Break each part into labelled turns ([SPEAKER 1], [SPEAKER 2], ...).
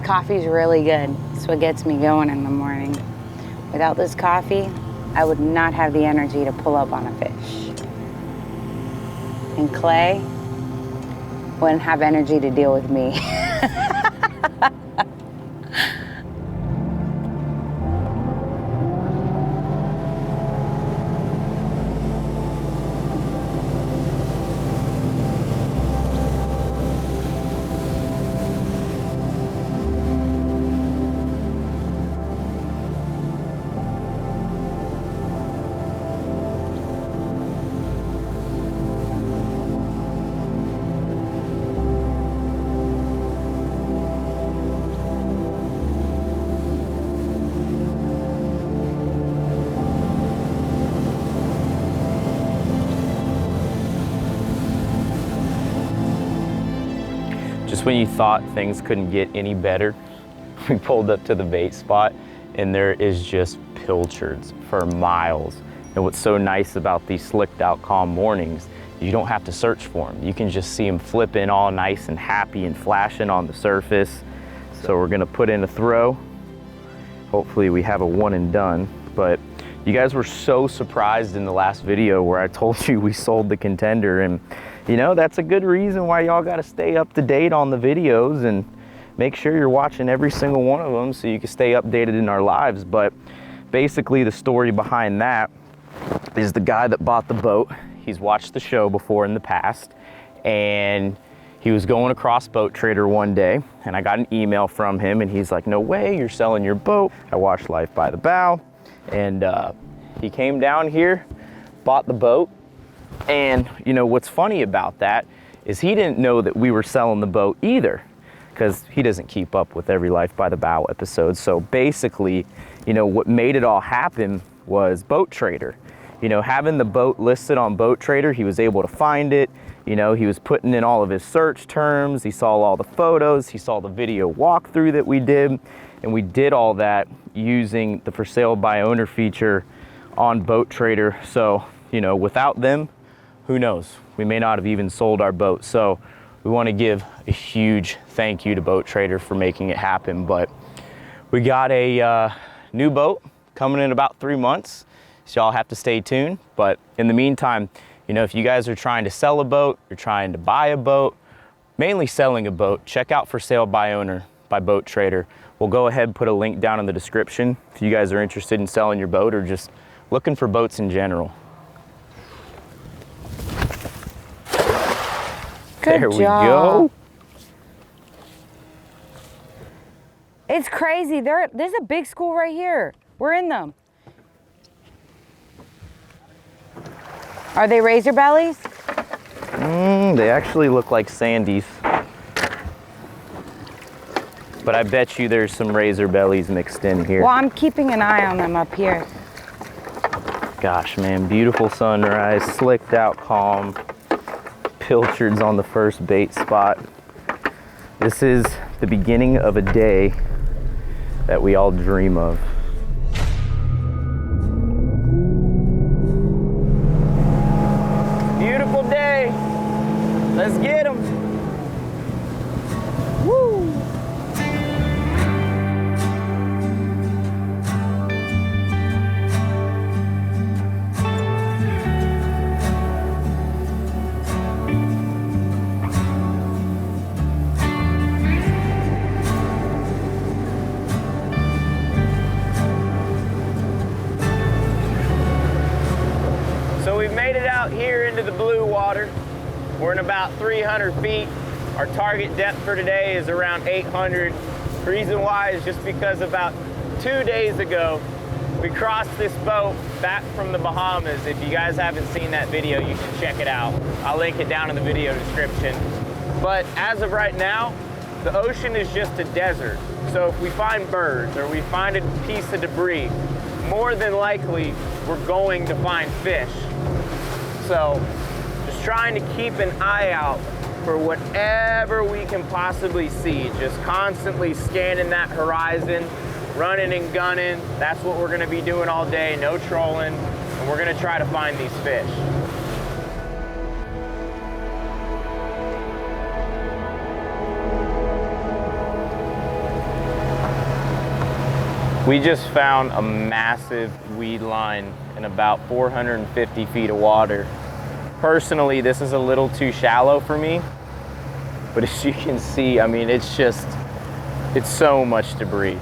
[SPEAKER 1] coffee's really good. It's what gets me going in the morning. Without this coffee, I would not have the energy to pull up on a fish. And Clay wouldn't have energy to deal with me.
[SPEAKER 2] Just when you thought things couldn't get any better, we pulled up to the bait spot and there is just pilchards for miles. And what's so nice about these slicked out calm mornings, you don't have to search for them. You can just see them flipping all nice and happy and flashing on the surface. So we're gonna put in a throw. Hopefully we have a one and done. But you guys were so surprised in the last video where I told you we sold the contender, and you know, that's a good reason why y'all gotta stay up to date on the videos and make sure you're watching every single one of them so you can stay updated in our lives. But basically the story behind that is the guy that bought the boat, he's watched the show before in the past, and he was going across Boat Trader one day and I got an email from him and he's like, no way, you're selling your boat. I watched Life by the Bow, and he came down here, bought the boat. And you know, what's funny about that is he didn't know that we were selling the boat either, because he doesn't keep up with every Life by the Bow episode. So basically, you know, what made it all happen was Boat Trader. You know, having the boat listed on Boat Trader, he was able to find it. You know, he was putting in all of his search terms. He saw all the photos. He saw the video walkthrough that we did. And we did all that using the for sale by owner feature on Boat Trader. So, you know, without them, who knows? We may not have even sold our boat. So we want to give a huge thank you to Boat Trader for making it happen. But we got a new boat coming in about 3 months. So y'all have to stay tuned. But in the meantime, you know, if you guys are trying to sell a boat, you're trying to buy a boat, mainly selling a boat, check out For Sale by Owner by Boat Trader. We'll go ahead and put a link down in the description if you guys are interested in selling your boat or just looking for boats in general.
[SPEAKER 1] Good
[SPEAKER 2] there
[SPEAKER 1] job.
[SPEAKER 2] We go.
[SPEAKER 1] It's crazy. There's a big school right here. We're in them. Are they razor bellies?
[SPEAKER 2] They actually look like sandies. But I bet you there's some razor bellies mixed in here.
[SPEAKER 1] Well, I'm keeping an eye on them up here.
[SPEAKER 2] Gosh, man, beautiful sunrise, slicked out calm, pilchards on the first bait spot. This is the beginning of a day that we all dream of. Beautiful day. Let's get them. Woo! So we've made it out here into the blue water. We're in about 300 feet. Our target depth for today is around 800. The reason why is just because about 2 days ago, we crossed this boat back from the Bahamas. If you guys haven't seen that video, you should check it out. I'll link it down in the video description. But as of right now, the ocean is just a desert. So if we find birds or we find a piece of debris, more than likely, we're going to find fish. So just trying to keep an eye out for whatever we can possibly see. Just constantly scanning that horizon, running and gunning. That's what we're gonna be doing all day, no trolling, and we're gonna try to find these fish. We just found a massive weed line in about 450 feet of water. Personally, this is a little too shallow for me, but as you can see, I mean, it's so much debris.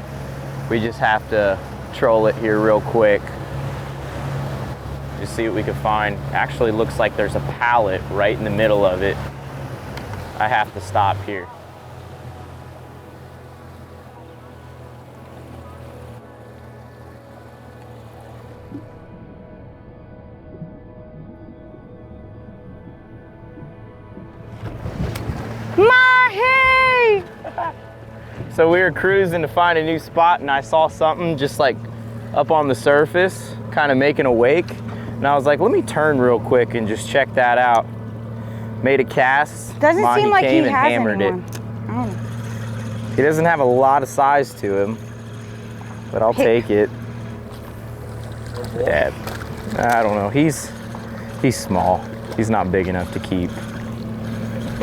[SPEAKER 2] We just have to troll it here real quick. Just see what we can find. Actually looks like there's a pallet right in the middle of it. I have to stop here.
[SPEAKER 1] Mahi!
[SPEAKER 2] So we were cruising to find a new spot and I saw something just like up on the surface, kind of making a wake. And I was like, let me turn real quick and just check that out. Made a cast.
[SPEAKER 1] Doesn't
[SPEAKER 2] Mahi
[SPEAKER 1] seem like he
[SPEAKER 2] came and
[SPEAKER 1] has
[SPEAKER 2] hammered
[SPEAKER 1] anyone.
[SPEAKER 2] it.
[SPEAKER 1] Oh.
[SPEAKER 2] He doesn't have a lot of size to him, but I'll take it. Yeah, I don't know. He's small. He's not big enough to keep.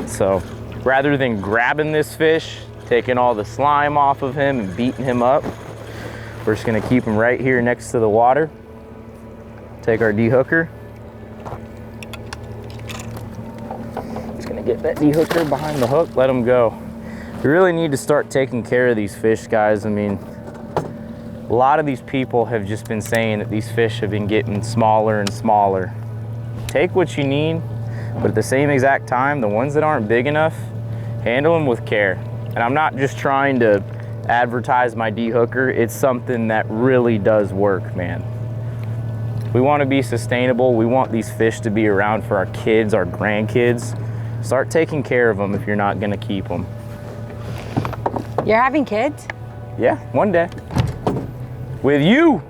[SPEAKER 2] So rather than grabbing this fish, taking all the slime off of him and beating him up, we're just gonna keep him right here next to the water. Take our D-hooker. Just gonna get that D-hooker behind the hook, let him go. We really need to start taking care of these fish, guys. I mean, a lot of these people have just been saying that these fish have been getting smaller and smaller. Take what you need, but at the same exact time, the ones that aren't big enough, handle them with care. And I'm not just trying to advertise my D-hooker, it's something that really does work, man. We want to be sustainable. We want these fish to be around for our kids, our grandkids. Start taking care of them if you're not gonna keep them.
[SPEAKER 1] You're having kids?
[SPEAKER 2] Yeah, one day. With you.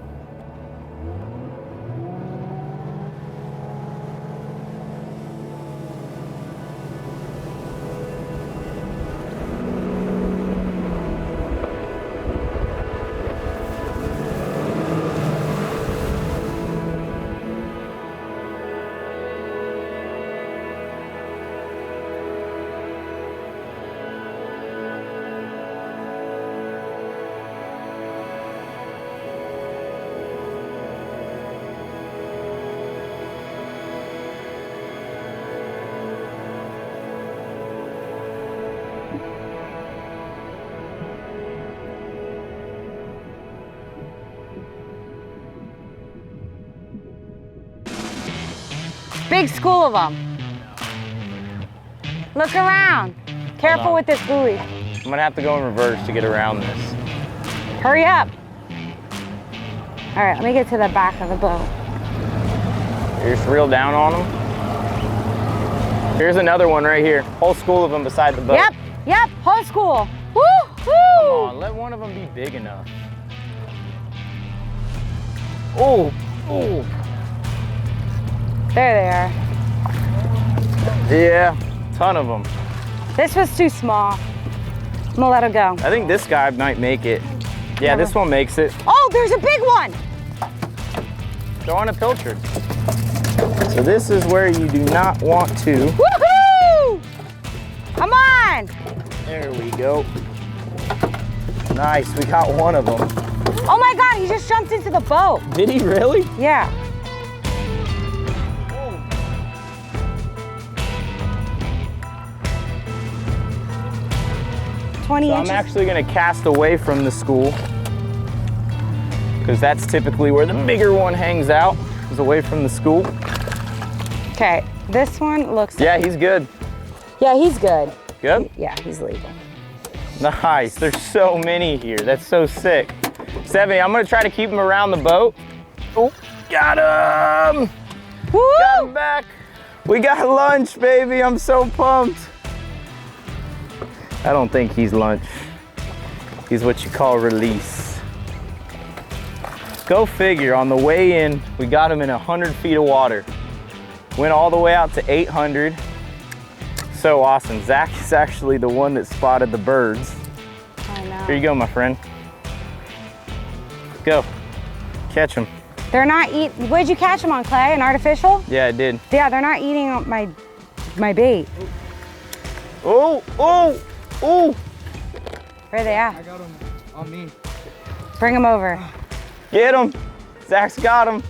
[SPEAKER 1] Big school of them. Look around. Careful with this buoy.
[SPEAKER 2] I'm gonna have to go in reverse to get around this.
[SPEAKER 1] Hurry up. All right, let me get to the back of the boat.
[SPEAKER 2] You just reel down on them. Here's another one right here. Whole school of them beside the boat.
[SPEAKER 1] Yep, whole school. Woo, woo.
[SPEAKER 2] Come on, let one of them be big enough. Oh, oh.
[SPEAKER 1] There they are.
[SPEAKER 2] Yeah, ton of them.
[SPEAKER 1] This was too small. I'm gonna let it go.
[SPEAKER 2] I think this guy might make it. Yeah, this one makes it.
[SPEAKER 1] Oh, there's a big one.
[SPEAKER 2] Go on a pilchard. So this is where you do not want to.
[SPEAKER 1] Woohoo! Come on.
[SPEAKER 2] There we go. Nice, we got one of them.
[SPEAKER 1] Oh my God, he just jumped into the boat.
[SPEAKER 2] Did he really?
[SPEAKER 1] Yeah. 20
[SPEAKER 2] So
[SPEAKER 1] inches.
[SPEAKER 2] I'm actually gonna cast away from the school because that's typically where the bigger one hangs out, is away from the school.
[SPEAKER 1] Okay, this one looks.
[SPEAKER 2] Yeah, he's good.
[SPEAKER 1] Yeah, he's good.
[SPEAKER 2] Good?
[SPEAKER 1] Yeah, he's legal.
[SPEAKER 2] Nice, there's so many here. That's so sick. Stephanie, I'm gonna try to keep him around the boat. Oh, got him!
[SPEAKER 1] Woo!
[SPEAKER 2] Got him back. We got lunch, baby. I'm so pumped. I don't think he's lunch. He's what you call release. Go figure, on the way in, we got him in 100 feet of water. Went all the way out to 800. So awesome. Zach is actually the one that spotted the birds.
[SPEAKER 1] I know.
[SPEAKER 2] Here you go, my friend. Go, catch them.
[SPEAKER 1] They're not eating. What did you catch them on, Clay? An artificial?
[SPEAKER 2] Yeah, I did.
[SPEAKER 1] Yeah, they're not eating my bait.
[SPEAKER 2] Oh, oh, oh.
[SPEAKER 1] Where are they at?
[SPEAKER 3] I got them on me.
[SPEAKER 1] Bring him over.
[SPEAKER 2] Get him. Zach's got him.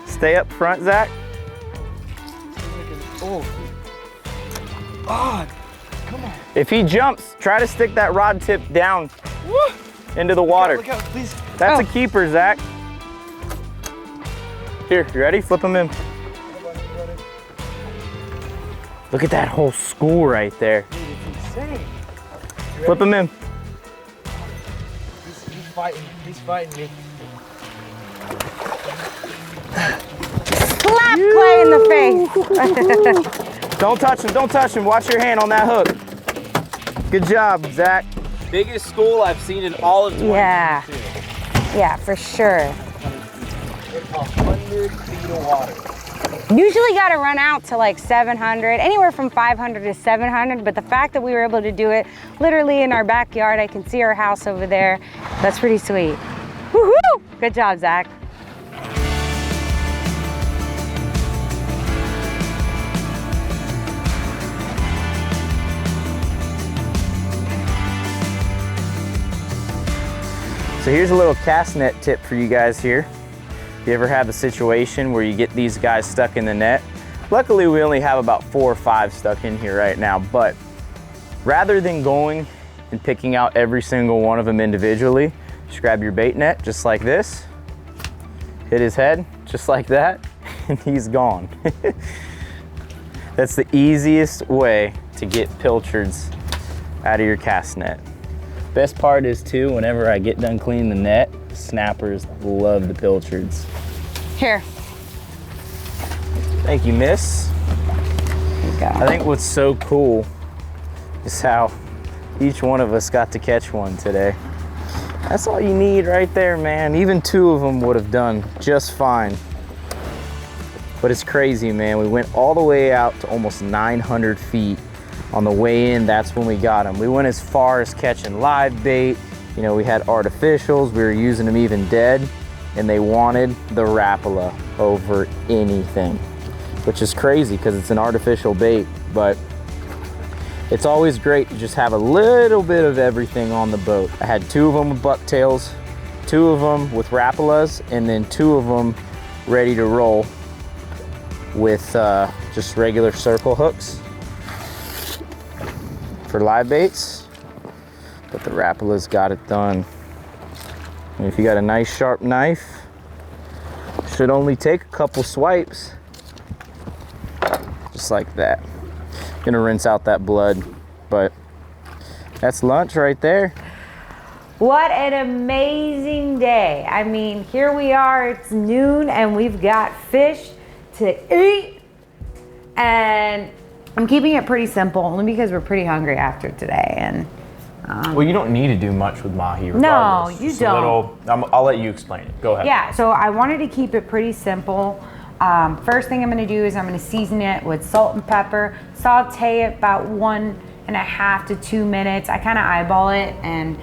[SPEAKER 2] Stay up front, Zach.
[SPEAKER 3] Oh. Ah, come on.
[SPEAKER 2] If he jumps, try to stick that rod tip down into the water.
[SPEAKER 3] Look out, please.
[SPEAKER 2] That's a keeper, Zach. Here, you ready? Flip him in. Look at that whole school right there.
[SPEAKER 3] Dude, it's insane.
[SPEAKER 2] Flip him in.
[SPEAKER 3] He's fighting. He's fighting me.
[SPEAKER 1] Slap Clay in the face.
[SPEAKER 2] Don't touch him, don't touch him. Watch your hand on that hook. Good job, Zach.
[SPEAKER 4] Biggest school I've seen in all of 2022.
[SPEAKER 1] Yeah, for sure.
[SPEAKER 3] 100 feet of water.
[SPEAKER 1] Usually got to run out to like 700, anywhere from 500 to 700, but the fact that we were able to do it literally in our backyard, I can see our house over there. That's pretty sweet. Woohoo! Good job, Zach.
[SPEAKER 2] So here's a little cast net tip for you guys here. If you ever have a situation where you get these guys stuck in the net, luckily we only have about 4 or 5 stuck in here right now, but rather than going and picking out every single one of them individually, just grab your bait net just like this, hit his head just like that, and he's gone. That's the easiest way to get pilchards out of your cast net. Best part is too, whenever I get done cleaning the net, snappers love the pilchards.
[SPEAKER 1] Here.
[SPEAKER 2] Thank you, miss.
[SPEAKER 1] There you go.
[SPEAKER 2] I think what's so cool is how each one of us got to catch one today. That's all you need right there, man. Even 2 of them would have done just fine. But it's crazy, man. We went all the way out to almost 900 feet. On the way in, that's when we got them. We went as far as catching live bait. You know, we had artificials, we were using them even dead, and they wanted the Rapala over anything, which is crazy because it's an artificial bait, but it's always great to just have a little bit of everything on the boat. I had 2 of them with bucktails, 2 of them with Rapalas, and then 2 of them ready to roll with just regular circle hooks for live baits, but the Rapala's got it done. And if you got a nice sharp knife, should only take a couple swipes, just like that. Gonna rinse out that blood, but that's lunch right there.
[SPEAKER 1] What an amazing day. I mean, here we are, it's noon and we've got fish to eat. And I'm keeping it pretty simple only because we're pretty hungry after today. And
[SPEAKER 2] Well, you don't need to do much with Mahi regardless.
[SPEAKER 1] No, you
[SPEAKER 2] Just
[SPEAKER 1] don't.
[SPEAKER 2] I'll let you explain it. Go ahead.
[SPEAKER 1] yeah, so I wanted to keep it pretty simple. First thing I'm gonna do is I'm gonna season it with salt and pepper, saute it about 1.5 to 2 minutes. I kind of eyeball it and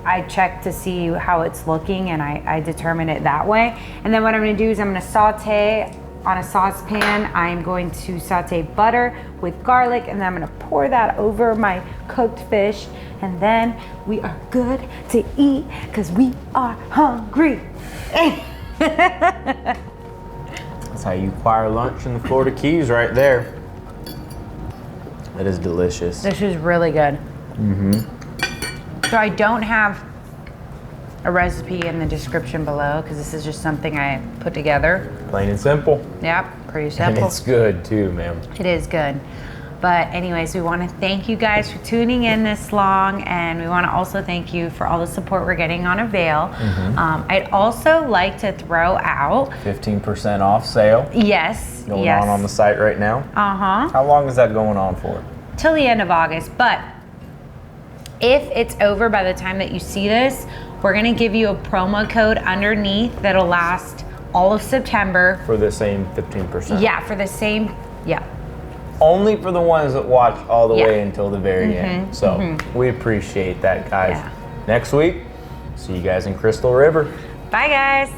[SPEAKER 1] I check to see how it's looking and I determine it that way. And then what I'm gonna do is I'm gonna saute on a saucepan. I'm going to saute butter with garlic and then I'm gonna pour that over my cooked fish and then we are good to eat because we are hungry.
[SPEAKER 2] That's how you acquire lunch in the Florida Keys right there. That is delicious.
[SPEAKER 1] This is really good. So I don't have a recipe in the description below because this is just something I put together.
[SPEAKER 2] Plain and simple.
[SPEAKER 1] Yep, pretty
[SPEAKER 2] And
[SPEAKER 1] simple.
[SPEAKER 2] it's good too, man.
[SPEAKER 1] It is good. But anyways, we want to thank you guys for tuning in this long, and we want to also thank you for all the support we're getting on Avail. I'd also like to throw out
[SPEAKER 2] 15% off sale
[SPEAKER 1] yes,
[SPEAKER 2] going on the site right now. How long is that going on for?
[SPEAKER 1] till the end of August. But if it's over by the time that you see this, we're going to give you a promo code underneath that'll last all of September.
[SPEAKER 2] For the same 15%.
[SPEAKER 1] Yeah, for the same, yeah.
[SPEAKER 2] Only for the ones that watch all the
[SPEAKER 1] Yeah.
[SPEAKER 2] way until the very end. So we appreciate that, guys.
[SPEAKER 1] Yeah.
[SPEAKER 2] Next week, see you guys in Crystal River.
[SPEAKER 1] Bye, guys.